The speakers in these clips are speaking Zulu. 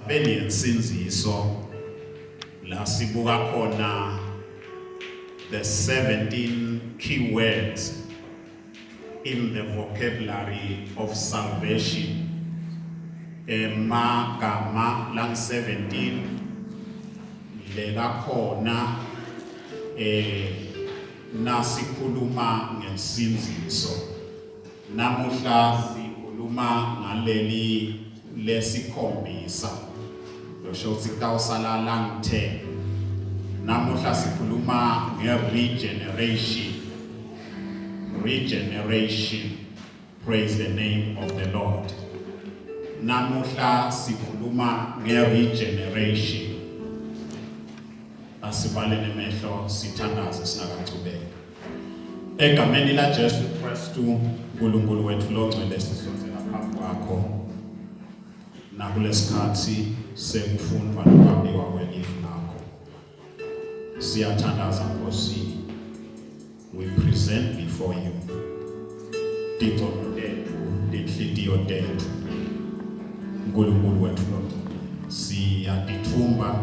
Beniyensinziso la sibuka khona the 17 key words in the vocabulary of salvation. Magama lang 17 lela khona nasikhuluma ngesinziso. Namuhla sikhuluma ngaleli lesikhombisa. Yosho ukuthi kutawusala lang 10. Namuhla sikhuluma nge-regeneration. Regeneration. Praise the name of the Lord. Namuhla sikhuluma nge-regeneration. Asibale nemehlo sithandaze singakachubeka. Egameni la Jesu Kristu uNkulunkulu wethu longcwele sisonzela phambi kwakho. Nakulesikhathi sekufundwa nokwabiwa kwelifa lakho. Siyathandaza Nkosi. We present before you ticono tethu, tinhliziyo tethu. UNkulunkulu wethu longcwele. Siyatithumba,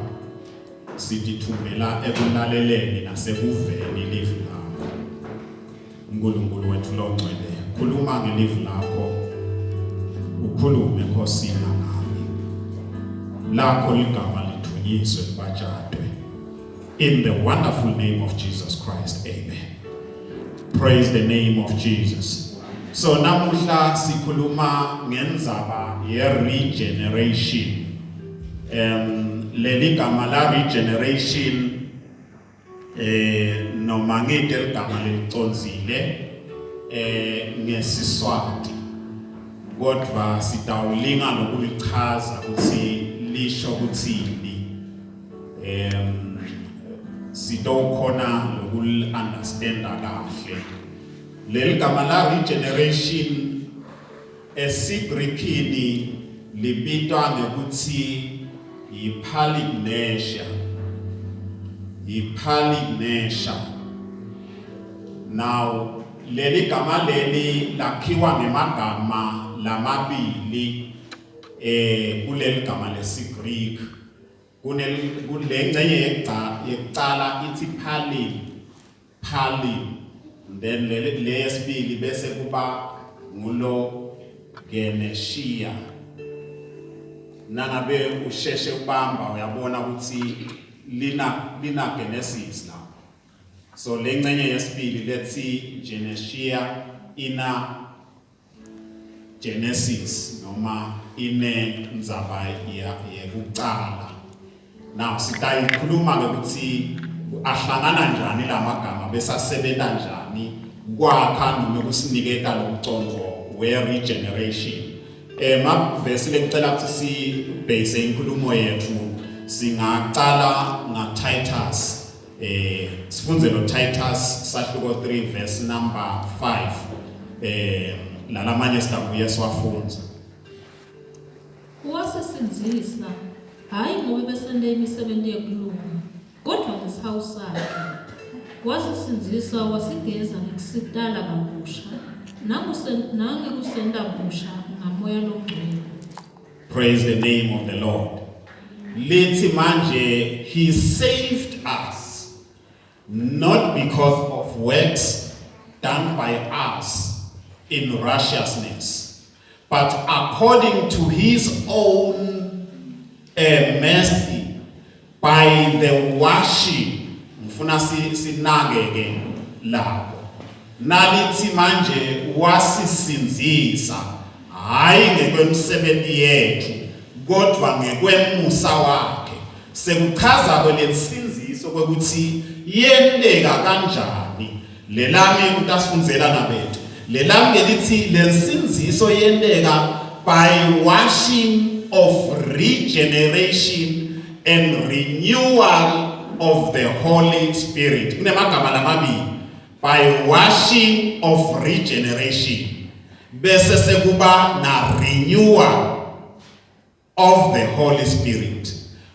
sitithumbela ekulaleleni nasekuveni ilifa lakho. UNkulunkulu wethu longcwele, khuluma ngelifa lakho. Ukhulume Nkosi nami. Lakho ligama lithunyiswe libajadwe. In the wonderful name of Jesus Christ, amen. Praise the name of Jesus. So namuhla sikhuluma ngendzaba ye-regeneration. Leli gama la regeneration noma ngithi ligama leliconzile ngeSiswati. Kodwa sitawulinga nokulichaza ukuthi lisho ukuthini. Sitawukhona lokul-understanda kahle. Leli gama la regeneration esiGrekini libitwa ngokuthi yipalignesia. Yipalignesia. Now leli gama leli lakhiwa ngemagama lamabili kuleli gama lesiGreek. Kulengcenye yekucala ithi palim. Then le yesibili bese kuba ngulo genesia. Nangabe usheshe ubamba uyabona ukuthi lina genesis now. So lengcenye yesibili lethi genesia ina Genesis noma ine ndzaba yekucala. Now sitayikhuluma ukuthi ahlangana njani lamagama bese asebenza njani kwakha noma kusiniketa lokuconco we-regeneration. Mavesi lengicela ukuthi sibase inkulumo yethu singaqala ngaTitus. Sifunze lo Titus sahluko 3 verse number 5. Lalamanye sidabuye siwafunza. Wasesinzisa hayi ngoba besende imisebenzi yekulunga kodwa ngeshawu sakhe. Wasesinzisa wasigeza ngekusidala kabusha nangekusenda busha ngamoya longcwele. Praise the name of the Lord. Lithi manje he saved us not because of works done by us in righteousness, but according to his own mercy by the washing. Mfuna sinake lapho. Nalithi manje wasisinzisa hayi ngekwemsebenzi yethu kodwa ngekwemusa wakhe. Sekuchaza kwelensinziso ukuthi yendeka kanjani. Lelami utasifundzela nabethu. Lelami ngelithi lensinziso yendeka by washing of regeneration and renewal of the Holy Spirit. Kunemagama lamabili. By washing of regeneration. Bese sekuba na renewal of the Holy Spirit.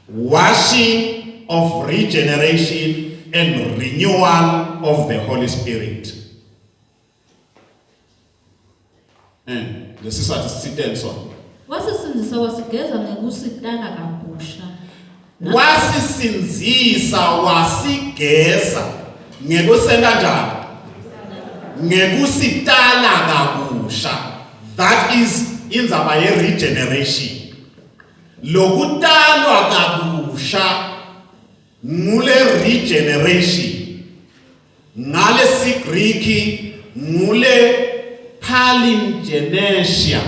Washing of regeneration and renewal of the Holy Spirit. Lesiswathi sithini sona? Wasisinzisa wasigeza ngekusitala kabusha. Wasisinzisa wasigeza ngekusenta njani? Ngekusitala kabusha. That is indzaba ye regeneration. Lokutalwa kabusha ngule regeneration. Ngale siGreek ngule palingenesia.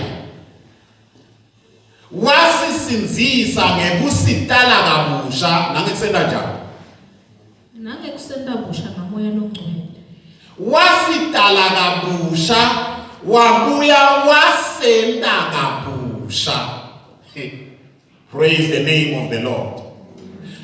Wasisinzisa ngekusitala kabusha nangekusenta njani? Nangekusenta busha ngamoya longcwele. Wasitala kabusha wabuya wasenta kabusha. Praise the name of the Lord.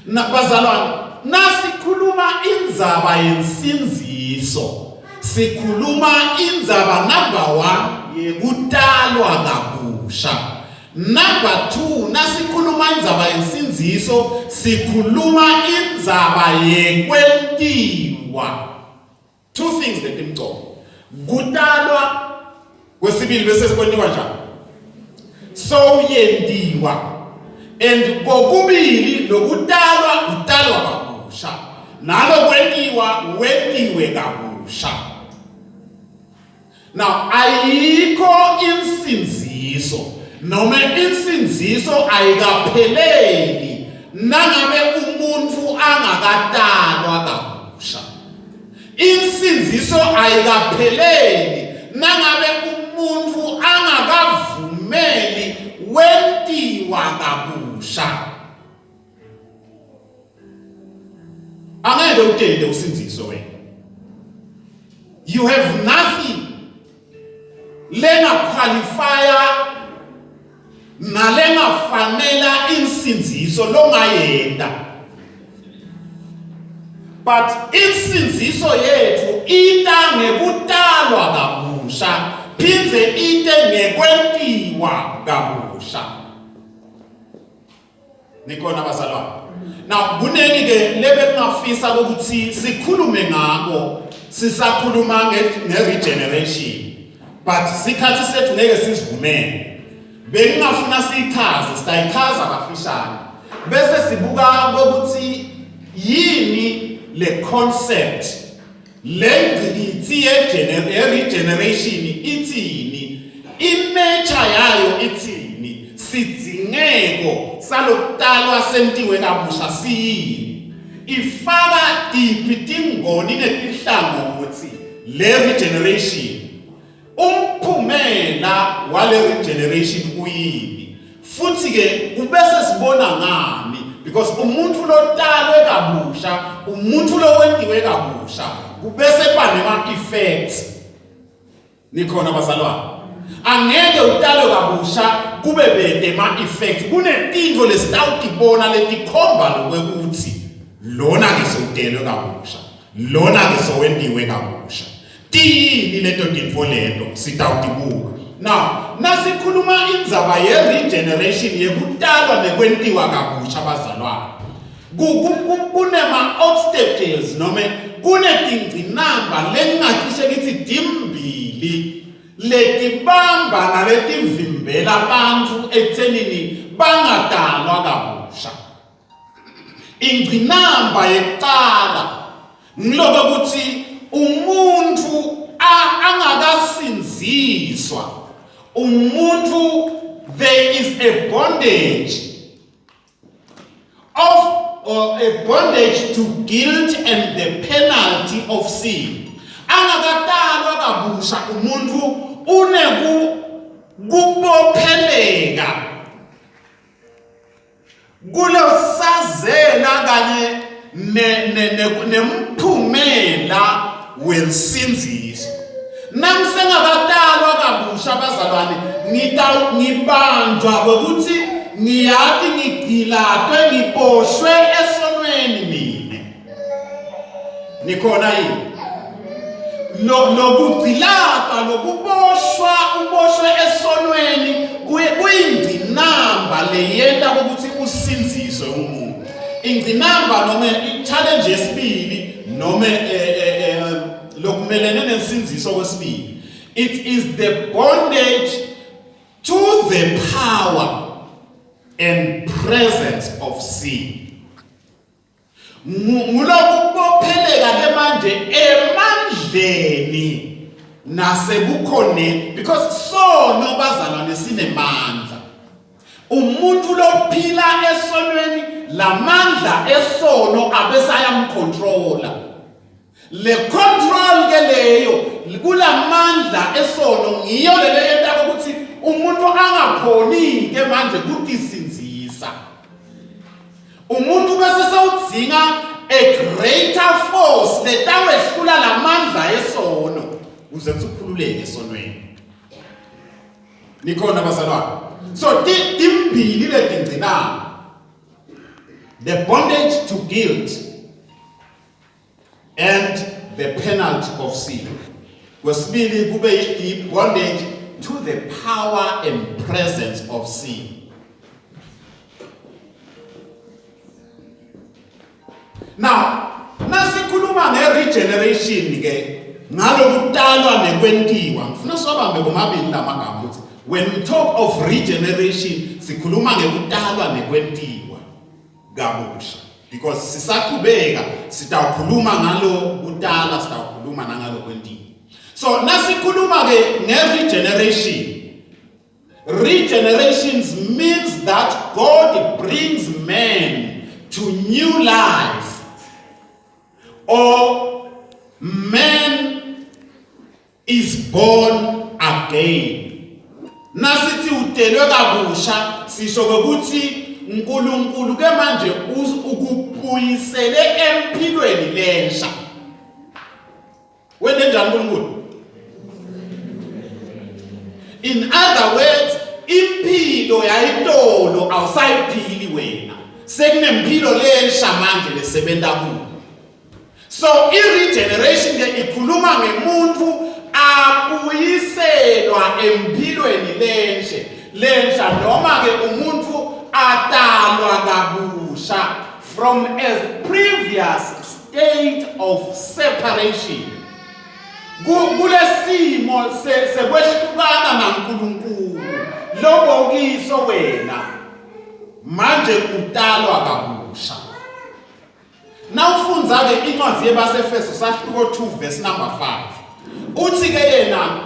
Bazalwane, nasikhuluma indzaba yensinziso, sikhuluma indzaba number 1 yekutalwa kabusha. Number 2, nasikhuluma indzaba yensinziso, sikhuluma indzaba yekwentiwa. Two things letimcoka. Kutalwa kwesibili bese sikwentiwa njani? So yendiwa. And kokubili lokutalwa utalwa kabusha. Nalo kwentiwa wentiwe kabusha. Now ayikho insinziso noma insinziso ayikapheleli nangabe umuntu angakatalwa kabusha. Insinziso ayikapheleli nangabe umuntu angakavumeli wentiwa kabusha. Angeke utende usinziso wena. You have nothing lenga qualifier nalenga fanela insinziso longayenda. But insinziso yethu ita ngekutalwa kabusha, phindze ite ngekwentiwa kabusha. Nikhona bazalwane. Now kuneni ke lebekungafisa ukuthi sikhulume ngako, sisakhuluma nge-regeneration. But sikhathi sethu ngeke sisivumele. Bekungafuna sichaze, sitayichaza kafishane. Bese sibuka ukuthi yini le concept lengqikithi ye-regeneration ithini, inature yayo ithini, sidzingeko salokutalwa sentiwe kabusha siyini, ifaka tiphi tingoni netihlangothi le regeneration, umphumela wale regeneration uyini, futhi ke ubese sibona ngani. Because umuntu lotalwe kabusha, umuntu lowentiwe kabusha, kubese banema effects. Nikhona bazalwane. Angeke utalwe kabusha kube bede ma effects. Kunetintfo lesitawutibona letikhomba lokwekuthi lona ke sewutelwe kabusha, lona ke sewentiwe kabusha. Tiyini leto tintfo leto sitawutibuka. Now, nasikhuluma indzaba ye-regeneration yekutalwa nekwentiwa kabusha bazalwane. Kunema obstacles noma kunetingqinamba lengingacishe kithi dimbili letibamba naletivimbela abantu ekuthenini bangatalwa kabusha. Ingqinamba yekuqala ngiloko ukuthi umuntu angakasinziswa, umuntu, there is a bondage a bondage to guilt and the penalty of sin. Angakatalwa kabusha umuntu kubopheleka kulosazela kanye nemphumela wensinziso. Namsengakatalwa kabusha bazalwane, ngibanjwa ukuthi ngiyati ngigilatwe ngiboshwe esonweni mina. Nikhona yini? Lokugilata lokuboshwa uboshwe esonweni kuyingqinamba leyenda ukuthi usinziswe umuntu. Ingqinamba noma i-challenge yesibili noma lokumelene nensinziso kwesibili. It is the bondage to the power and presence of sin. Ngulokupheleka ke manje emandleni nasebukhoneni, because sono bazalwane sinemandla. Umuntu lophila esonweni lamandla esono abesayamcontrola. Le control ke leyo kulamandla esono ngiyo lelo yenta ukuthi umuntu angakhoni ke manje kutisinzisa. Umuntu bese sewudzinga a greater force letawehlula lamandla esono uze kukhululeke esonweni. Nikhona bazalwane? So timbili letingcinana. The bondage to guilt and the penalty of sin. Kwesibili kube the bondage to the power and presence of sin. Now, nasikhuluma nge-regeneration ke ngalokutalwa nekwentiwa. Ngifuna sobambe bomabili lamagama ukuthi when we talk of regeneration sikhuluma ngekutalwa nekwentiwa kabusha. Because sisaqhubeka sitawukhuluma ngalo kutala sitawukhuluma nangalo kwentiwa. So nasikhuluma ke nge-regeneration. Regeneration means that God brings man to new life. Or man is born again. Nasithi utelwe kabusha sisho ukuthi uNkulunkulu ke manje ukubuyisele empilweni lensha. Wena njani uNkulunkulu? In other words, impilo yayitolo awusayiphili wena. Sekunempilo lensha manje lesebenta kuyo. So i-regeneration ke ikhuluma ngemuntu abuyiselwa empilweni lensha noma ke umuntu atalwa kabusha from a previous state of separation. Kulesimo sekwehlukana naNkulunkulu lobokiso wena manje utalwa kabusha. Nawufunza ke incwadi yebaseFeso sahluko 2 verse number 5. Uthi ke yena,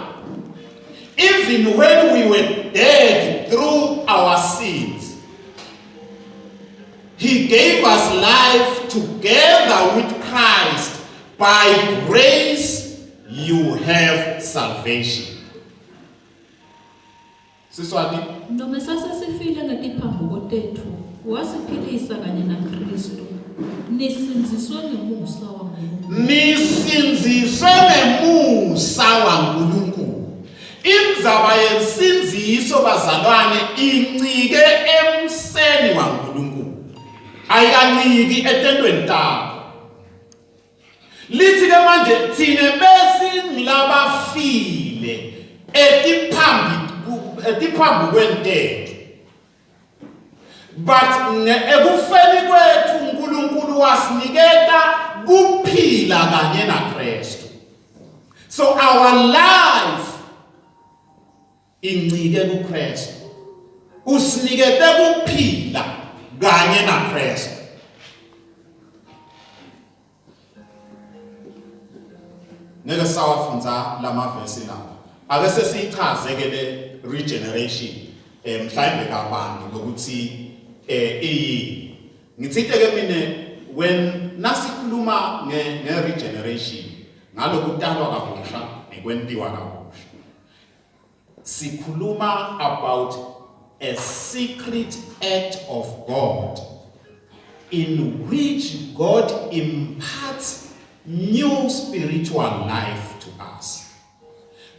even when we were dead through our sins, he gave us life together with Christ. By grace you have salvation. Siswati? Noma sasifile ngetiphambuko tethu, wasiphilisa kanye naKristu. Nisinziswe ngemusa waNkulunkulu. Nisinziswe ngemusa waNkulunkulu. Indzaba yensinziso bazalwane incike emseni waNkulunkulu. Ayikanciki etentweni takho. Lithi ke manje thine besingilabafile etiphambi kwentetho. But ekufeni kwethu uNkulunkulu wasiniketa kuphila kanye naKristu. So our life incike kuKristu. Usinikete kuphila kanye naKristu. Ngeke sawafundza lamavesi lapha. Ake sesichaze ke le regeneration mhlawumbe kabantu ukuthi ngitsite ke mina when nasikhuluma nge-regeneration ngalokutalwa kabusha nekwentiwa kabusha, sikhuluma about a secret act of God in which God imparts new spiritual life to us.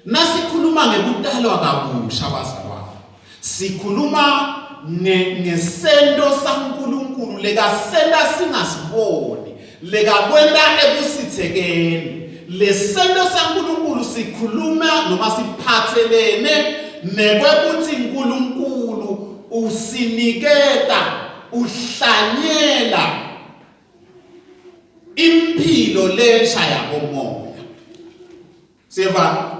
Nasikhuluma ngekutalwa kabusha bazalwane, sikhuluma ngesento saNkulunkulu lekasenta singasiboni, lekakwenta ekusithekeni. Lesento saNkulunkulu sikhuluma noma siphathelene nekwekuthi uNkulunkulu usiniketa, uhlanyela impilo lensha yakomoya. Seva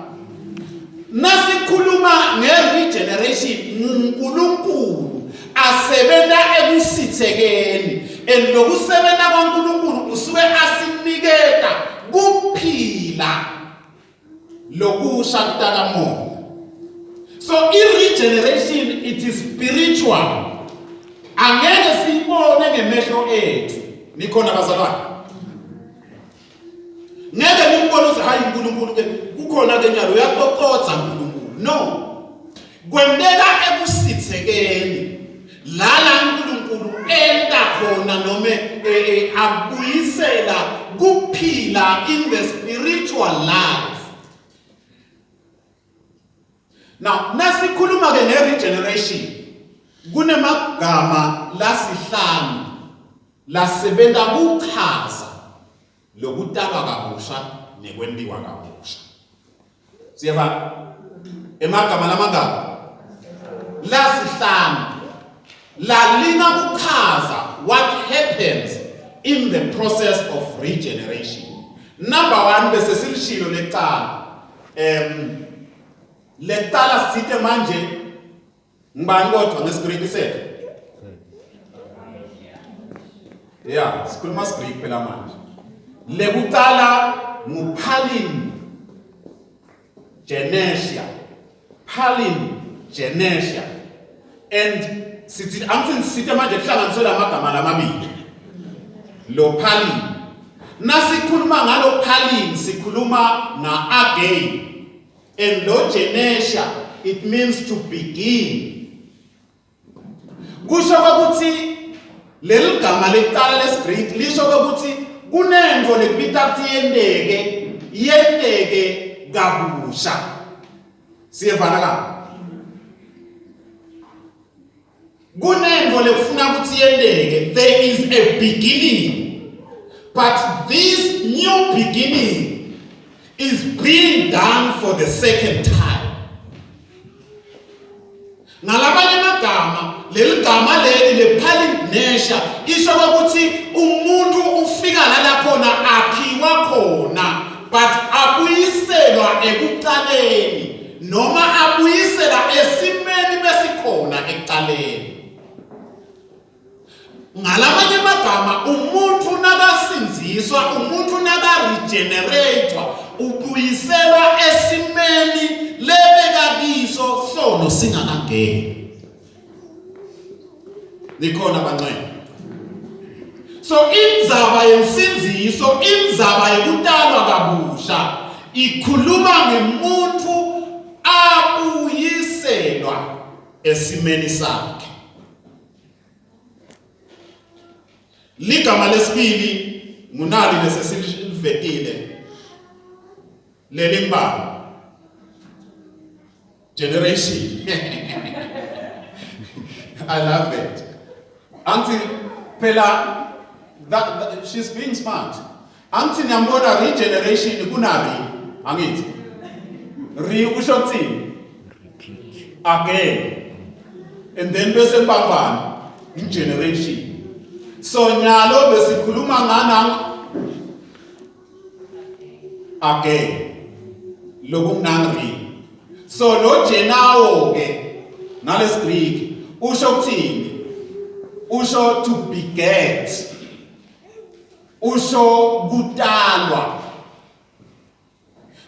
Nasikhuluma nge-regeneration, uNkulunkulu asebenza ekusithekeni, lokusebenza kwaNkulunkulu usuke asiniketa kuphila lokusha kuTakamoya. So i-regeneration, it is spiritual. Angeke siyibone ngemehlo ethu. Nikhona bazalwane? Ngeke nimbone ukuthi hayi uNkulunkulu ke kukhona ke njalo uyaxoxotha uNkulunkulu. No. Kwendeka ekusithekeni. Lala uNkulunkulu enda khona noma abuyisela kuphila in the spiritual life. Now, nasikhuluma ke nge-regeneration, kunemagama lasihlanu lasebenza kuchaza lokutalwa kabusha nekwendiwa kabusha. Siyeva emagama lamangaka lasihlanu lalina kuchaza what happens in the process of regeneration. Number 1 bese silishilo lecala. Lecala sithe manje ngibani kodwa ngeSigreek sethu? Yeah, sikhuluma Greek phela manje. Lekucala nguphalin genesia. Palin genesia. And sithi angithi sithe manje kuhlanganisela amagama lamabili. Lo palin. Nasikhuluma ngalo palin sikhuluma na again. And lo genesia, it means to begin. Kusho ukuthi leli gama lecala leSigreek lisho ukuthi kunento lekubita ukuthi yendeke kabusha. Siyevana ka? Kunento lekufuna ukuthi yendeke. There is a beginning. But this new beginning is being done for the second time. Ngalabanye magama, leli gama leli lepalinesia isho ukuthi umuntu ufika lapho akhiwa khona, but abuyiselwa ekuqaleni noma abuyisela esimeni besikhona ekuqaleni. Ngalamanye magama umuntu nakasinziswa, umuntu nakaregeneratwa, ubuyiselwa esimeni lebekakiso sono singakangeni. Nikhona bancane. So indzaba yensinziso, indzaba yekutalwa kabusha ikhuluma ngemuntu abuyiselwa esimeni sakhe. Ligama lesibili ngunali lesesilivetile lelimba generation. I love it. Until Pela, that she's being smart. Until nyambona regeneration kunari angit. Re ushotsini again. And then bese bangwan in generation. So nyalo besikhuluma ngana again lokumnangri. So lo jenawo ke naleSigreek usho kuthini? Usho to beget. Usho kutalwa.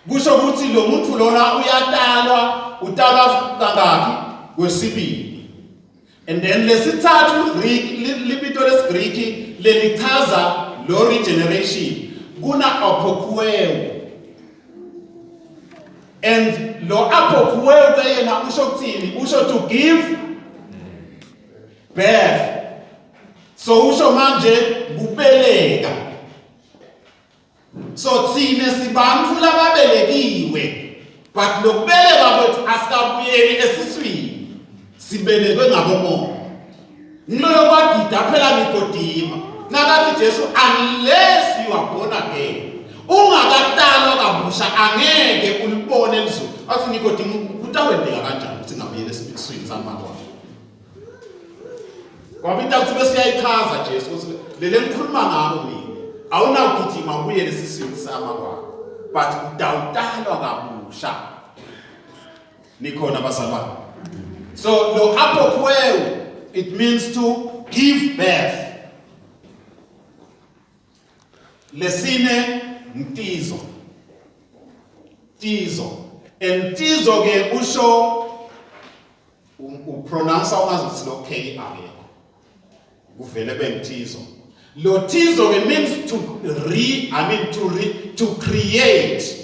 Kusho ukuthi lo muntu lona uyatalwa, utalwa kangaki? Kwesibili. And then lesithathu Greek libito leSigreek lelichaza lo regeneration kuna apokueo. And lo apokueo yena usho kuthini? Usho to give birth. So usho manje kubeleka. So thine sibantfu lababelekiwe, but lokubeleka kwethu asikabuyeli esiswini. Sibelekwe ngabomoya. Ngilo kwadida phela Nikodima. Nakathi Jesu, unless you are born again, ungakatalwa kabusha angeke ulibone elizweni. Athi Nikodima kutawendeka kanjani ukuthi ngabuyele esiswini samakho? Kwabita ukuthi bese uyayichaza Jesu ukuthi lele ngikhuluma ngalo mina. Awunawugijima ubuyele esiswini samakho. But udawutalwa kabusha. Nikhona bazalwane. So lo apokweu, it means to give birth. Lesine mtizo. Tizo. And tizo ke usho upronounce ungazuthi lo K akekho. Kuvele bengtizo. Lo tizo ke means to create.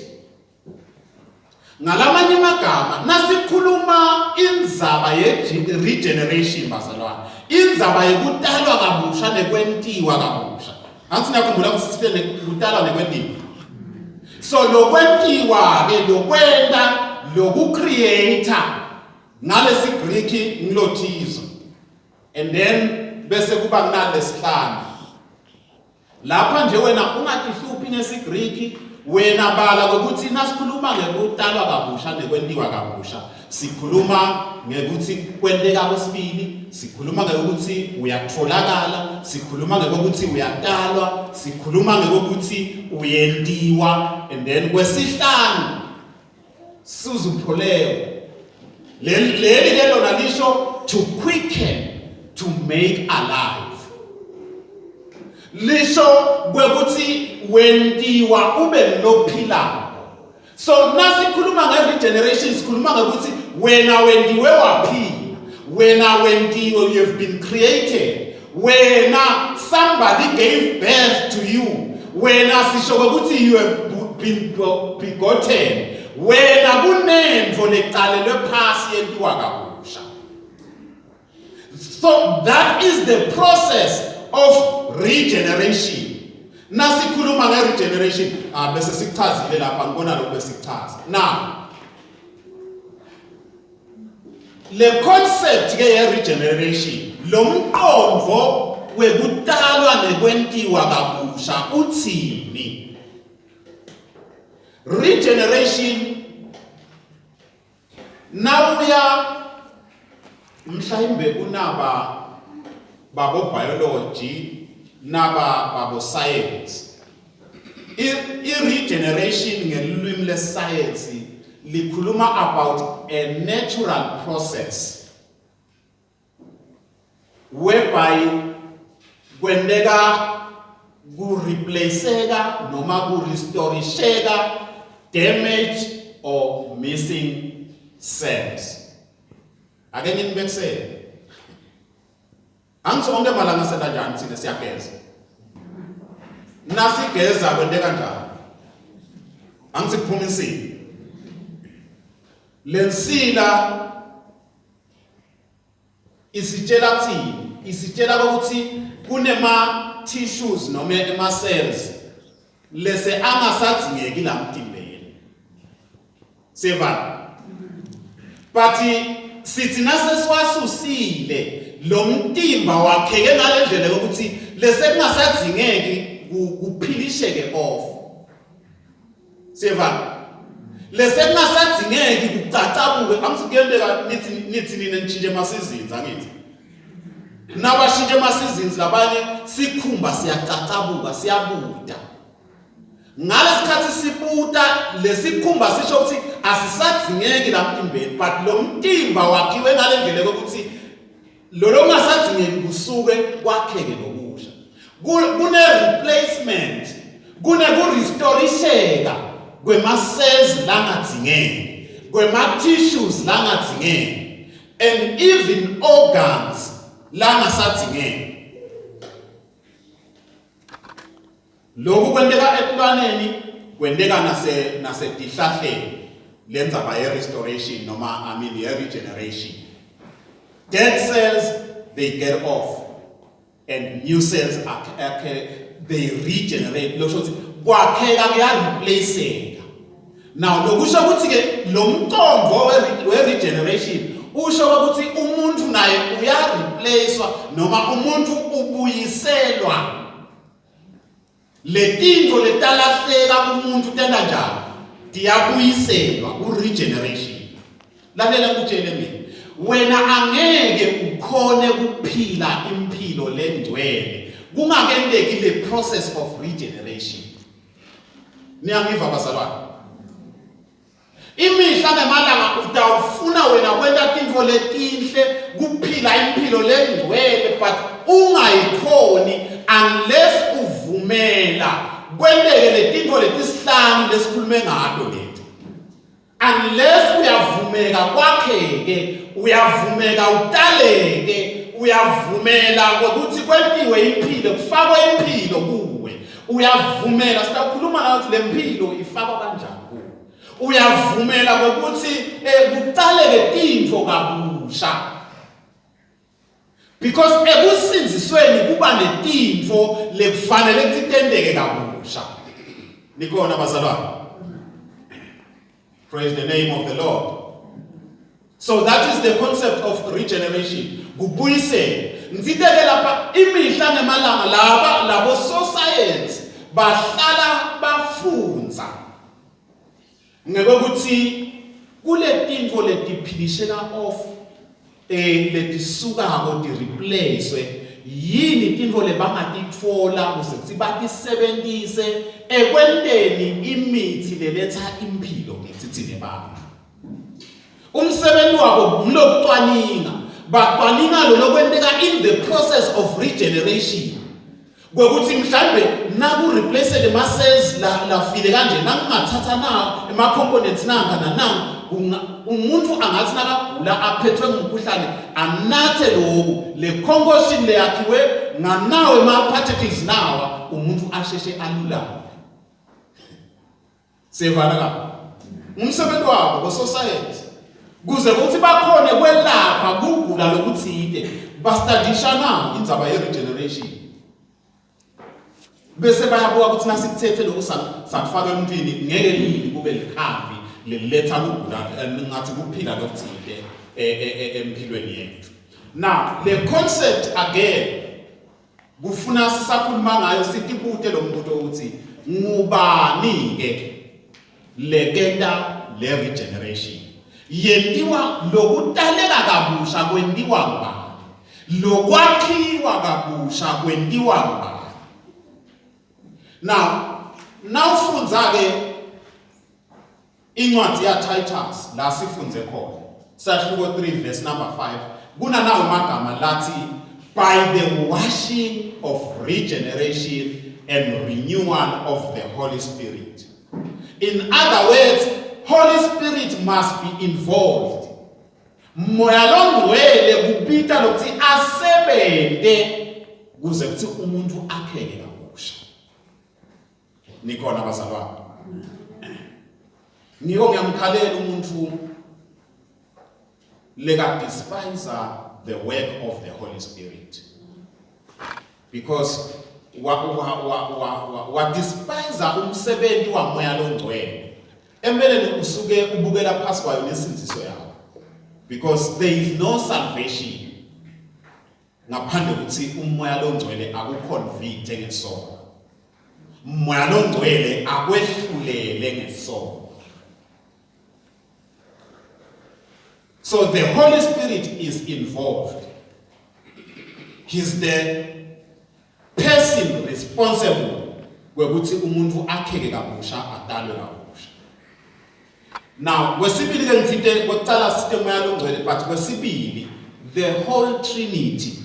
Ngalamanye amagama nasikhuluma indzaba ye-regeneration bazalwane. Indzaba yekutalwa kabusha nekwentiwa kabusha. Angithi niyakhumbula ukuthi siphele kutalwa nekwentiwa. So lokwentiwa ke lokwenta lokucreator ngalesi Greek ngilothizo. And then bese kuba kunalesihlanu. Lapha nje wena ungatihluphi ngesiGreek wena bala ukuthi nasikhuluma ngekutalwa kabusha nekwentiwa kabusha sikhuluma ngekuthi kwenteka kwesibili sikhuluma ngekuthi uyatholakala sikhuluma ngekuthi uyatalwa sikhuluma ngekuthi uyentiwa and then kwesihlanu sizupholewa leli lona lisho to quicken to make alive lisho kwekuthi wentiwa ube nophila. So nasikhuluma nge-regeneration sikhuluma ngekuthi wena wendiwe waphila, wena wentiwe, you have been created, wena somebody gave birth to you, wena sisho kwekuthi you have been begotten, wena kunendvo lecalelwe phasi yentiwa kabusha. So that is the process of regeneration. Nasikhuluma nge-regeneration, bese sikuchazile lapha ngibona lo bese sikuchaza. Now, le concept ke ye-regeneration, lo mqondo wekutalwa nekwentiwa kabusha uthini? Regeneration nawuya mhlawumbe kunaba babo biology naba babo science i-regeneration ngelulwimi le-science likhuluma about a natural process whereby kwendeka kureplaceka noma kurestorisheka damaged or missing cells. Ake nginibekisele angithi onke malanga sena njani thina siyageza nasigeza kwenteka njani angithi kuphuma insila lensila isitshela kuthini isitshela ukuthi kunema tissues noma ema cells lese angasadzingeki la mtimbeni seva but sithi nasesiwasusile lo mtimba wakheke ngalendlela ukuthi lese kungasadzingeki kuphilisheke off seva lese kungasadzingeki kucacabuke angisikuyendeka nithi nina nitshintshe ama seasons angithi nabashintshe ama seasons labanye sikhumba siyacacabuka siyabuda ngalesikhathi sibuda lesikhumba sisho ukuthi asisadzingeki la mtimbeni but lo mtimba wakhiwe ngalendlela ukuthi lo ngasadzingeki kusuke kwakheke lokusha kune replacement kune kurestorisheka kwema cells langadzingeki kwema tissues langadzingeki and even organs langasadzingeki. Lokhu kwenteka etilwaneni kwenteka nasetihlahleni lendzaba ye-restoration noma ye-regeneration. Dead cells, they get off and new cells they regenerate. Lo shothi kwakheka kuyareplaceka. Now lokusho ukuthi ke lo mqondo we-regeneration usho ukuthi umuntu naye uyareplacewa noma umuntu ubuyiselwa letinto letalahleka kumuntu tenda njani tiyabuyiselwa ku-regeneration. Lalela ngikutshele mina wena angeke ukhone kuphila impilo lengcwele kungakendeki le process of regeneration. Niyangiva bazalwane Imihla nemalanga utawufuna wena kwenta tintfo letinhle kuphila impilo lengcwele but ungayikhoni unless uvumela kwenteke letintfo letisihlanu lesikhulume ngato leti. Unless uyavumeka kwakheke, uyavumeka utaleke, uyavumela ukuthi kwentiwe impilo, kufakwe impilo kuwe. Uyavumela sitakhuluma la ukuthi lempilo ifakwa kanjani kuwe. Uyavumela ukuthi kutaleke tintfo kabusha. Because ekusinzisweni kuba netintfo lekufanele kutendeke kabusha. Nikona bazalwane. Praise the name of the Lord. So that is the concept of regeneration. Kubuyise. Nziteke lapha imihla nemalanga labo science bahlala bafunza. Ngokuthi kule tintfo letiphilishela off letisukako di replace yini tintfo lebangatitfola kuze batisebentise ekwenteni imithi leletha impilo ngitsitsine baba. Umsebenzi wabo umlokucwaninga bacwaninga lo lokwenteka in the process of regeneration. Kwekuthi mhlambe naku replace le cells la file kanje nakungathatha na ema components nanga umuntu angathi nakagula aphethwe ngumkhuhlane anathe lokhu le concoction le yakhiwe nganawe ma particles nawa umuntu asheshe alulama. Sevana ka umsebenzi wabo ko society kuze ukuthi bakhone kwelapha kugula lokuthide bastadisha na indzaba ye regeneration. Bese bayabuka ukuthi nasikuthethe lokhu sakufaka emntwini ngeke yini kube likhambi leletha ukugula ngathi kuphila lokuthide empilweni yethu. Now the concept again kufuna sisakhuluma ngayo sitibute lo mbuto ukuthi ngubani ke lekenda le regeneration yentiwa lokutaleka kabusha kwentiwa ngubani lokwakhiwa kabusha kwentiwa ngubani. Now ufundza ke incwadi ya Titus la sifunze khona sahluko 3 verse number 5 kuna nawo magama lathi by the washing of regeneration and renewal of the Holy Spirit. In other words, Holy Spirit must be involved. Moya longcwele kupita lokuthi asebente kuze kuthi umuntu akheke kabusha. Nikona bazalwane. Ngiko ngiyamkhalela umuntu leka despise the work of the Holy Spirit. Because wa despise umsebenzi wa moya longcwele. Emele usuke ubukela phansi kwayo nesinziso yakho. Because there is no salvation ngaphandle ukuthi umoya longcwele akuconvict ngesono. Moya longcwele akwehlulele ngesono. So the Holy Spirit is involved. He's the person responsible kwekuthi umuntu akheke kabusha adalwe kabusha. Now kwesibili ke ngithinte kokucala system yalongcwele but kwesibili the whole Trinity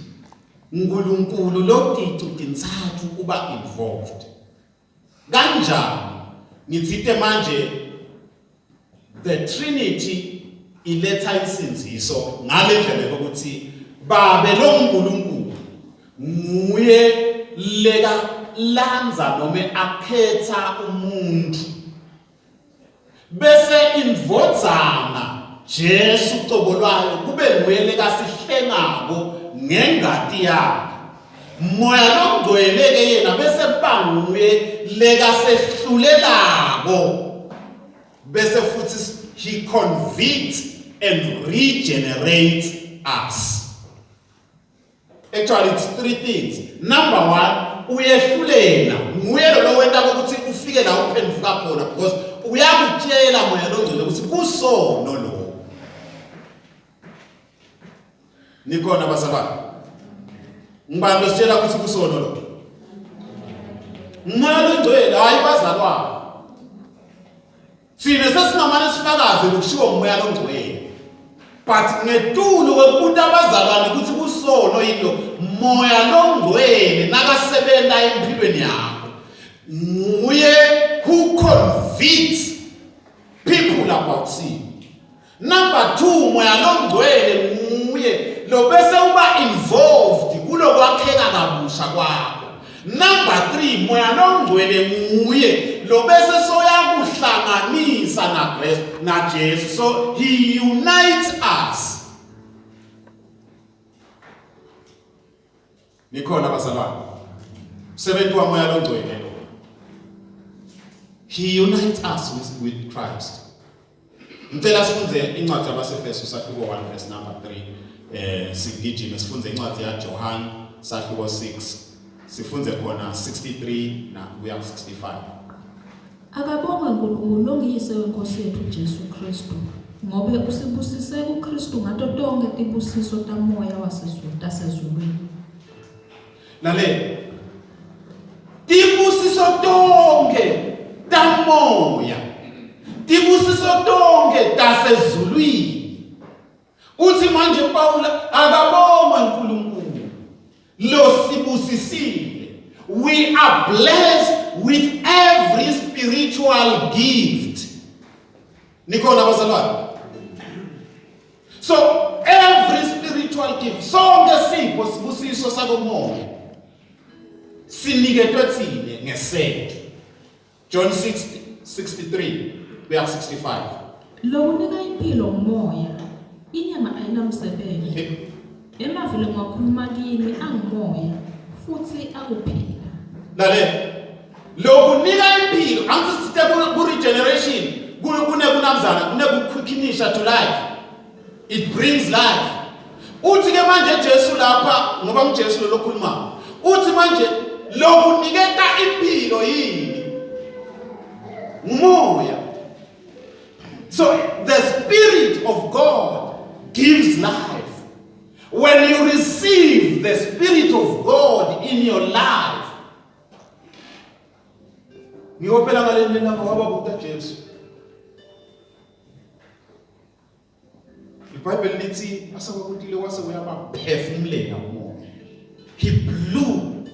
uNkulunkulu loticu tinzathu uba involved. Kanjani ngithinte manje the Trinity iletha isinziso ngale ndlela yokuthi babe lo uNkulunkulu nguye leka lanza noma akhetha umuntu bese invodzana Jesu ucobolwayo kube nguye leka sihlengako ngengati yakhe moya longcwele ke yena bese banguye leka sehlulelako bese futhi he convicts and regenerates us. Actually, it's three things. Number one, uyehlulela. Nguye lo wenda ukuthi ufike la uphenduka khona because uyakutshela moya longcwele ukuthi kusono lo. Nikona bazalwane. Ngibani lositshela ukuthi kusono lo? Moya longcwele hayi bazalwane. Thina sesingamane sifakaze lokushiwo umoya longcwele. But ngetulo wekubuta abazalwane ukuthi kusono yilo moya longcwele nakasebenza empilweni yakho. Nguye who convicts people about sin. Number 2, moya longcwele nguye lo bese uba involved kulokwakheka kabusha kwakho. Number 3, moya longcwele nguye lo bese soyakuhlanganisa na Jesu. So he unites us. Nikhona bazalwane. Sebentu wa moya longcwele. He unites us with Christ. Ngicela sifunze incwadi yabaseFesu sahluko 1 verse number 3. Sigijime sifunze incwadi yaJohn sahluko 6. Sifunze khona 63 na kuya 65. Akabonga uNkulunkulu ongiyise wenkosi yethu Jesu Kristu, ngoba usibusise kuKristu ngato tonke tibusiso tamoya wasezulwini. Lalela. Tibusiso tonke tamoya. Tibusiso tonke tasezulwini. Uthi manje Paula akabonga uNkulunkulu lo sibusisile. We are blessed with every spiritual gift. Nikhona bazalwane. So every spiritual gift, sonke sipho sibusiso sakomoya siniketwe thina ngesethu. John 6:63 kuya 65. Lokunika impilo umoya, inyama ayinamsebenzi. Emavile ngakhuluma kini angimoya futhi akuphila. Lalela. Lokunika impilo angisithe ku regeneration kunamzana kunekukhinisha to life. It brings life. Uthi ke manje Jesu lapha ngoba uJesu lokhuluma. Uthi manje lokuniketa impilo yini? Umoya. So the Spirit of God gives life. When you receive the Spirit of God in your life, ngiyopela ngaleni namba wababuta Jesu. iBhayibheli lithi asabakutile wase uyabaphefumulela umoya. He blew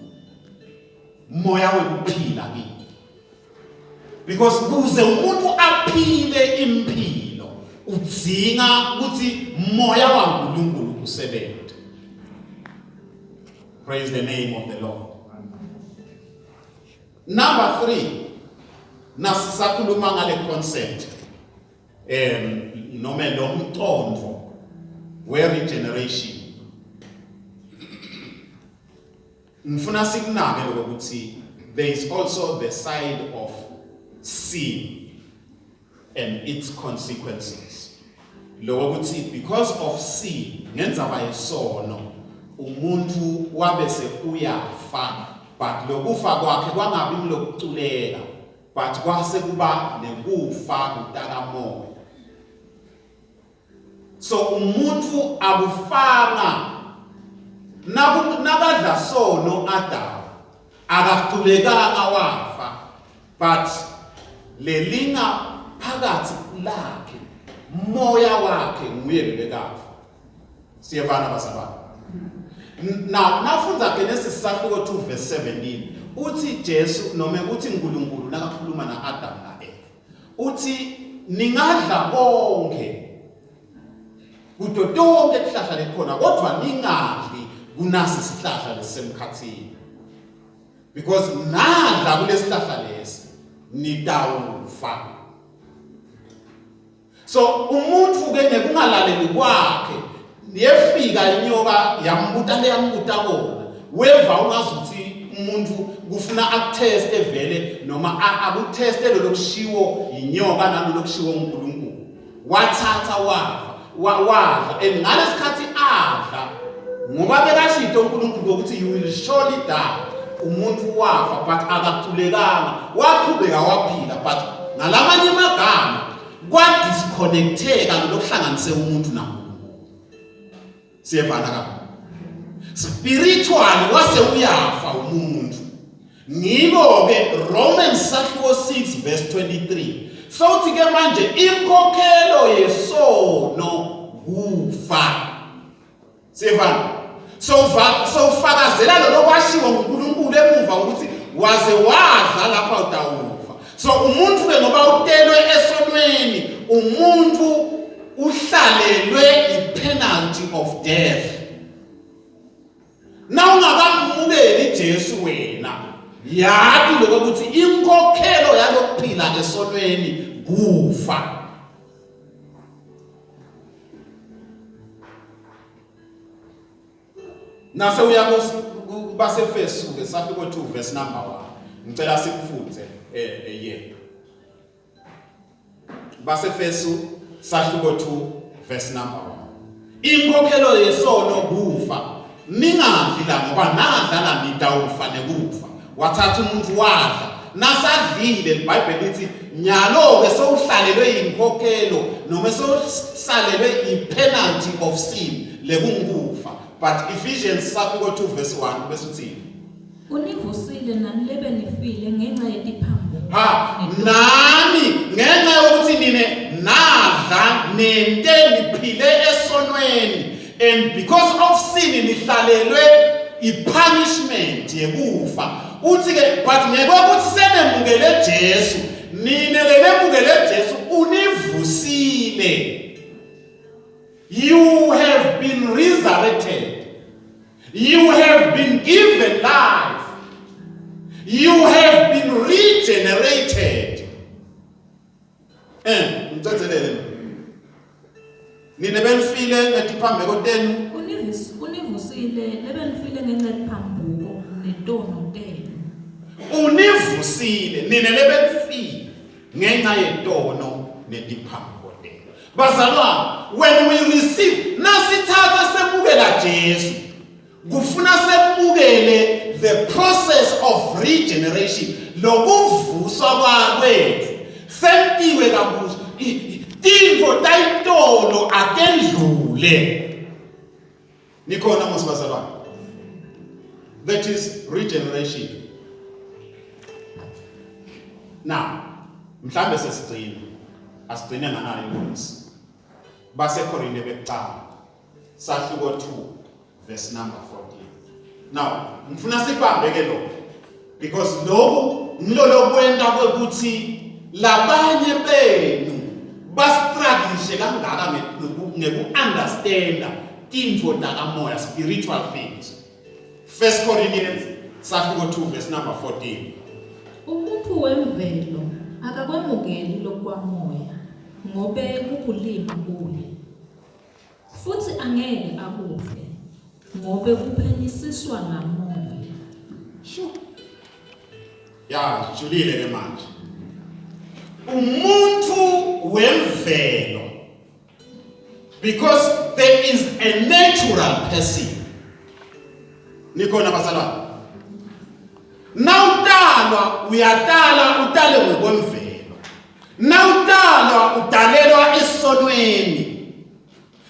moya wokuphila kimi. Because kuze umuntu aphile impilo udzinga ukuthi moya waNkulunkulu usebenze. Praise the name of the Lord. Number 3, nasisakhuluma ngale concept noma lo mthombo we-regeneration. Ngifuna sikunake lokuthi there is also the side of sin and its consequences. Lo ukuthi because of sin ngenza bayisono umuntu wabese uyafa, but lokufa kwakhe kwangabi lokuculeka, but kwase kuba nekufa kutakamoya. So umuntu akufana nakadla sono Adam akaculekanga wafa, but lelinga phakathi lakhe moya wakhe nguye lekafa. Siyavana basabana. Now nafunza Genesis sahluko 2 verse 17 uthi Jesu noma uthi uNkulunkulu nakakhuluma na Adam na Eva uthi ningadla konke kuto tonke isihlahla lekhona kodwa ningadli kunasi isihlahla lesemkhathini, because nadla kulesihlahla lesi nitawufa. So umuntu ke nekungalaleli kwakhe yefika inyoka yambuta le yambuta kona weva ungazuthi umuntu kufuna akuteste vele noma akuteste lo lokushiwo inyoka nalo lokushiwo uNkulunkulu wathatha wadla and ngalesikhathi adla ngoba bekashito uNkulunkulu ukuthi you will surely die, umuntu wafa but akaculekanga waqhubeka waphila, but ngalamanye amagama kwadisconnecteka lokuhlanganise umuntu namuntu. Siyevana kakhulu. Spiritually wase uyafa umuntu. Ngiko ke Romans 6 verse 23 Sawuthi ke manje inkokhelo yesono kufa. Sivana. So fakazela lo kwashiwo nguNkulunkulu emuva ukuthi waze wadla lapha utawufa. So umuntu ke ngoba utelwe esonweni, umuntu uhlalelwe i-penalty of death. Na ungakamukeli Jesu wena, yathi lokho ukuthi inkokhelo yalokuphila esonweni kufa. Nase uyakho basefesu ke safika 2 verse number 1. Ngicela sikufundze basefesu safika 2 verse number 1. Inkokhelo yesono kufa. Ningadli la ngoba nadla nitawufa nekufa. Wathatha umuntu wadla nasadlile iBhayibheli lithi nyalo ke sowuhlalelwe inkokhelo noma sowuhlalelwe i-penalty of sin lekungufa. But Ephesians 2 verse 1 bese uthi univusile nani lebe nifile ngenxa yetiphambo. Nani ngenxa yokuthi nine nadla nente niphile esonweni, and because of sin nihlalelwe i-punishment yekufa. Uthi ke but ngekuthi senemukele Jesu, nine lenemukele Jesu univusile. You have been resurrected. You have been given life. You have been regenerated. Mthathelele. Nine benifile ngetiphambeko tenu. Univusile lebe nifile ngenxa yetiphambuko netono tenu. Univusile nine lebe nifile ngenxa yetono netiphambeko tenu. Bazalwane, when we receive, nasithatha semukela Jesu, kufuna semukele the process of regeneration, lokuvuswa kwethu. Sentiwe kabusha, tintfo tayitolo akendlule. Nikhona mosibazalwane. That is regeneration. Now, mhlambe sesigcina. Asigcine nganayo ingozi. Base Korinte bekuqala sahluko 2 verse number 14. Now ngifuna sibambeke lo because lokhu ngilolo kwenta ukuthi labanye benu bastruggle kangaka ngekuunderstanda tintfo takamoya, spiritual things. 1 Corinthians sahluko 2 verse number 14. Umuntu wemvelo akakwamukeli lokwamoya ngobe kubulimi kuye, futhi angeke akufe ngobe kuphenyisiswa ngamoya. Sure. Ya julile ke manje. Umuntu wemvelo, because there is a natural person. Nikhona bazalwane. Nawutalwa uyatala utale ngokwemvelo. Nawutalwa udalelwa esonweni.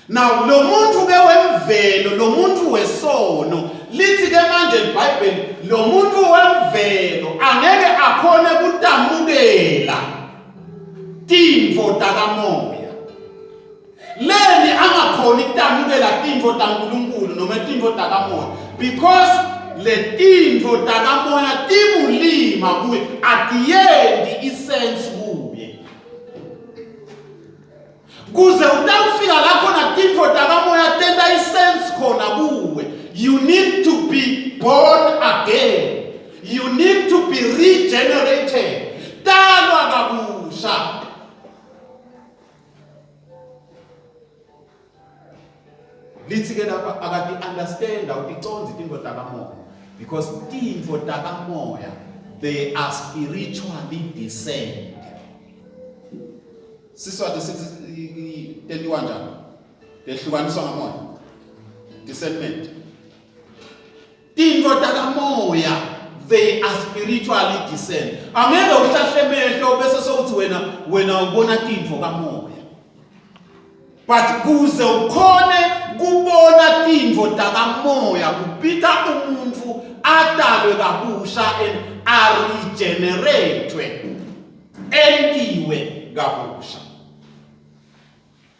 Now lo muntu ke wemvelo, lo muntu wesono, lithi ke manje iBhayibheli lo muntu wemvelo angeke akhone kutamukela tintfo takamoya. Leni angakhoni kutamukela tintfo taNkulunkulu noma tintfo takamoya because le tintfo takamoya tibulima kuye, at the end isense kuye. Kuze utawufika lapho na tintfo takamoya tenda isense khona kuwe, you need to be born again. You need to be regenerated. Talwa kabusha. Lithi ke lapha akati understand awuticondzi tintfo takamoya, because tintfo takamoya they are spiritually discerned. Siswati sithi tentiwa njani? Tehlukaniswa ngamoya. Discernment. Tintfo takamoya they are spiritually discerned. Angeke uhlahle emehlo bese sokuthi wena ubona tintfo kamoya. But kuze ukhone kubona tintfo takamoya kupita umuntu atalwe kabusha and regeneratwe, entiwe kabusha.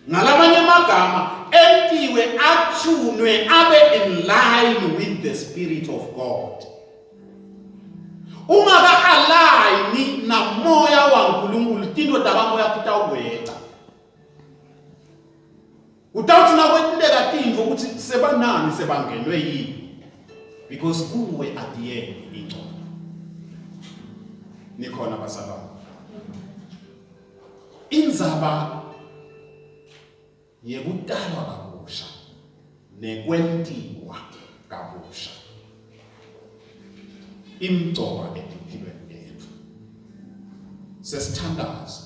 Ngalamanye amagama entiwe athunwe abe in line with the Spirit of God. Ungaka align na moya wa nkulunkulu tinto takamoya titawuweta. Utawuthi nakwetindeka tintfo ukuthi sebanani sebangenwe yini, because kuwe at the end ingcono. Nikhona basababa. Indzaba yekutalwa kabusha nekwentiwa kabusha imgcoka empilweni yethu. Sesithandaza.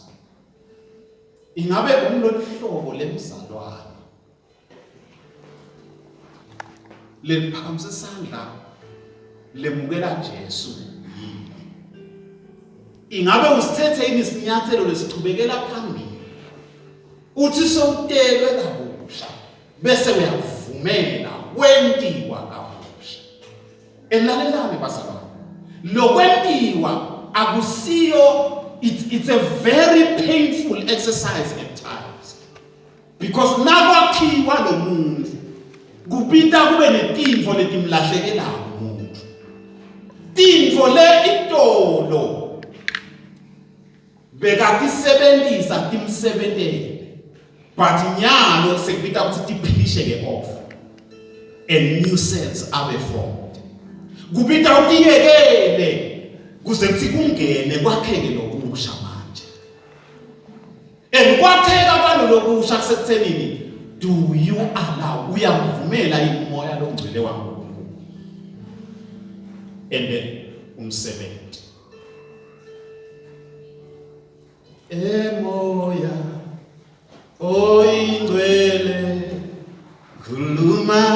Ingabe umlohlobo lemzalwane leliphakamise isandla lemukela Jesu yini? Ingabe usithethe yini isinyathelo lesichubekela phambili uthi sowutelwe kabusha bese uyakuvumela kwentiwa kabusha? Elalelani basababa, lokwentiwa akusiyo, it's a very painful exercise at times, because nakwakhiwa lo muntu kupita kube netintfo letimlahlekelayo umuntu, tintfo le itolo bekatisebentisa timsebentele, but nyalo sekupita ukuthi tiphilisheke off and new cells abe formed. Kupita utiyekele kuze kuthi kungene kwakheke lokusha manje. And kwakheka kwalo lokusha kusethenini, do you allow, uyavumela imoya longcwele waNkulunkulu ende umsebenzi? Emoya oyingcwele khuluma